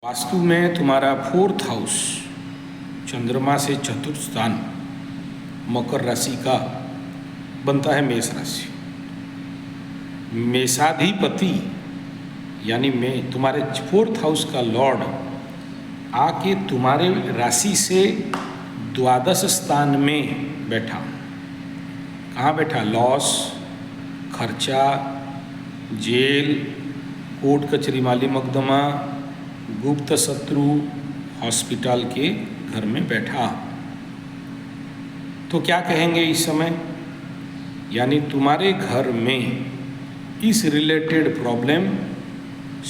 वास्तु में तुम्हारा 4th house चंद्रमा से चतुर्थ स्थान मकर राशि का बनता है मेष राशि। मेषाधिपति यानी मैं तुम्हारे 4th हाउस का लॉर्ड आके तुम्हारे राशि से द्वादश स्थान में बैठा। कहाँ बैठा? लॉस, खर्चा, जेल, कोर्ट कचहरी माली मुकदमा, गुप्त शत्रु, हॉस्पिटल के घर में बैठा। तो क्या कहेंगे इस समय? यानी तुम्हारे घर में इस रिलेटेड प्रॉब्लम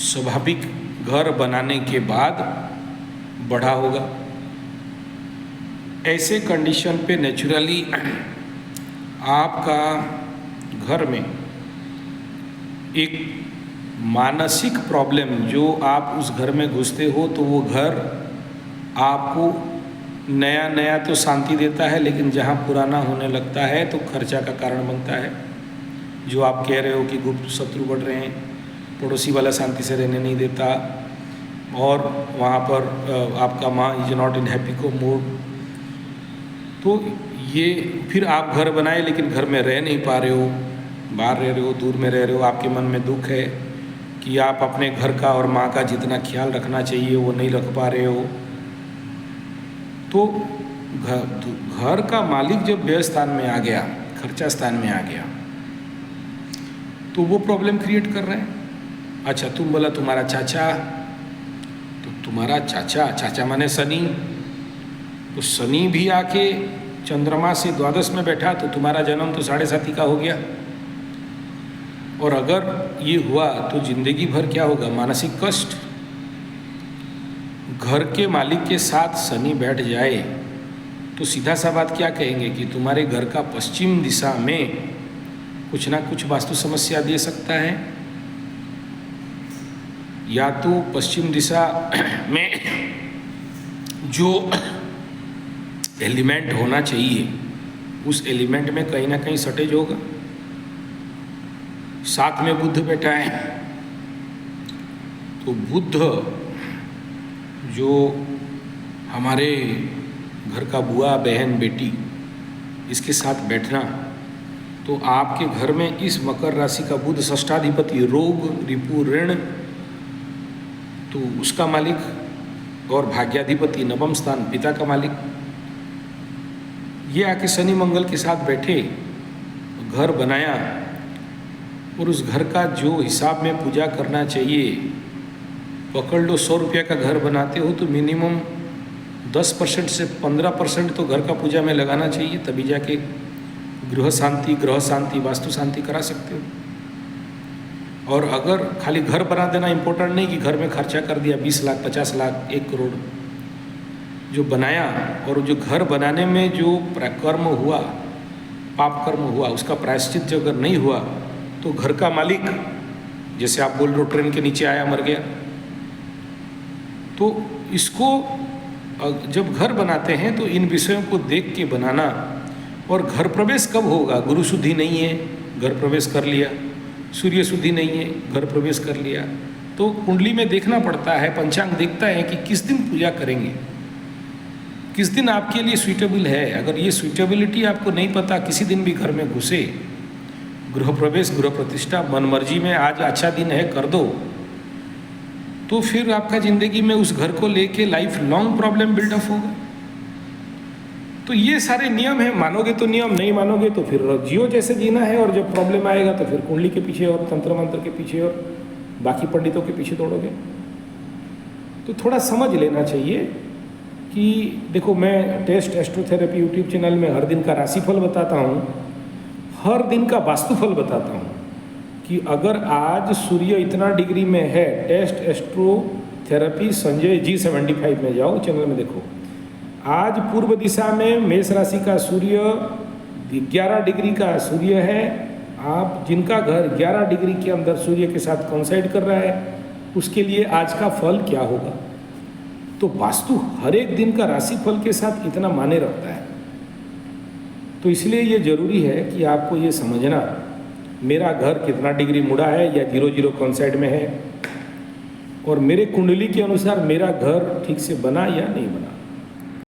स्वाभाविक घर बनाने के बाद बढ़ा होगा। ऐसे कंडीशन पे नेचुरली आपका घर में एक मानसिक प्रॉब्लम, जो आप उस घर में घुसते हो तो वो घर आपको नया नया तो शांति देता है, लेकिन जहाँ पुराना होने लगता है तो खर्चा का कारण बनता है। जो आप कह रहे हो कि गुप्त शत्रु बढ़ रहे हैं, पड़ोसी वाला शांति से रहने नहीं देता, और वहाँ पर आपका माँ इज नॉट इन हैप्पी को मूड, तो ये फिर आप घर बनाए लेकिन घर में रह नहीं पा रहे हो, बाहर रह रहे हो, दूर में रह रहे हो, आपके मन में दुख है कि आप अपने घर का और माँ का जितना ख्याल रखना चाहिए वो नहीं रख पा रहे हो। तो घर का मालिक जब व्यय स्थान में आ गया, खर्चा स्थान में आ गया, तो वो प्रॉब्लम क्रिएट कर रहे हैं। अच्छा, तुम बोला तुम्हारा चाचा, तो तुम्हारा चाचा माने शनि, तो शनि भी आके चंद्रमा से द्वादश में बैठा तो तुम्हारा जन्म तो 7.5 का हो गया। और अगर ये हुआ तो जिंदगी भर क्या होगा? मानसिक कष्ट। घर के मालिक के साथ शनि बैठ जाए तो सीधा सा बात क्या कहेंगे कि तुम्हारे घर का पश्चिम दिशा में कुछ ना कुछ वास्तु समस्या दे सकता है। या तो पश्चिम दिशा में जो एलिमेंट होना चाहिए उस एलिमेंट में कहीं ना कहीं शॉर्टेज होगा। साथ में बुध बैठा है, तो बुध जो हमारे घर का बुआ, बहन, बेटी, इसके साथ बैठना, तो आपके घर में इस मकर राशि का बुध षष्ठाधिपति, रोग, रिपु, ऋण, तो उसका मालिक, और भाग्याधिपति नवम स्थान पिता का मालिक, ये आके शनि मंगल के साथ बैठे, घर बनाया, और उस घर का जो हिसाब में पूजा करना चाहिए, पकड़ लो 100 रुपये का घर बनाते हो तो मिनिमम 10% से 15% तो घर का पूजा में लगाना चाहिए, तभी जाके गृह शांति, वास्तु शांति करा सकते हो। और अगर खाली घर बना देना इम्पोर्टेंट नहीं कि घर में खर्चा कर दिया 20 लाख, 50 लाख, 1 करोड़, जो बनाया और जो घर बनाने में जो कर्म हुआ, पाप कर्म हुआ, उसका प्रायश्चित जो अगर नहीं हुआ तो घर का मालिक, जैसे आप बोल रहे हो ट्रेन के नीचे आया मर गया, तो इसको जब घर बनाते हैं तो इन विषयों को देख के बनाना। और घर प्रवेश कब होगा? गुरु शुद्धि नहीं है, घर प्रवेश कर लिया, सूर्य शुद्धि नहीं है, घर प्रवेश कर लिया, तो कुंडली में देखना पड़ता है, पंचांग देखता है कि किस दिन पूजा करेंगे, किस दिन आपके लिए सूटेबल है। अगर ये सूटेबिलिटी आपको नहीं पता, किसी दिन भी घर में घुसे, गृह प्रवेश, गृह प्रतिष्ठा, मन मर्जी में आज अच्छा दिन है कर दो, तो फिर आपका ज़िंदगी में उस घर को लेके लाइफ लॉन्ग प्रॉब्लम बिल्डअप होगा। तो ये सारे नियम हैं, मानोगे तो नियम, नहीं मानोगे तो फिर जियो जैसे जीना है, और जब प्रॉब्लम आएगा तो फिर कुंडली के पीछे और तंत्र मंत्र के पीछे और बाकी पंडितों के पीछे दौड़ोगे। तो थोड़ा समझ लेना चाहिए कि देखो, मैं टेस्ट एस्ट्रोथेरेपी यूट्यूब चैनल में हर दिन का राशिफल बताता हूँ, हर दिन का वास्तुफल बताता हूँ कि अगर आज सूर्य इतना डिग्री में है, टेस्ट एस्ट्रोथेरेपी संजय G75 में जाओ, चैनल में देखो, आज पूर्व दिशा में मेष राशि का सूर्य 11 डिग्री का सूर्य है। आप जिनका घर 11 डिग्री के अंदर सूर्य के साथ कोइंसाइड कर रहा है, उसके लिए आज का फल क्या होगा। तो वास्तु हर एक दिन का राशिफल के साथ इतना माने रखता है। तो इसलिए ये ज़रूरी है कि आपको ये समझना मेरा घर कितना डिग्री मुड़ा है या 0 0 कौन साइड में है, और मेरे कुंडली के अनुसार मेरा घर ठीक से बना या नहीं बना।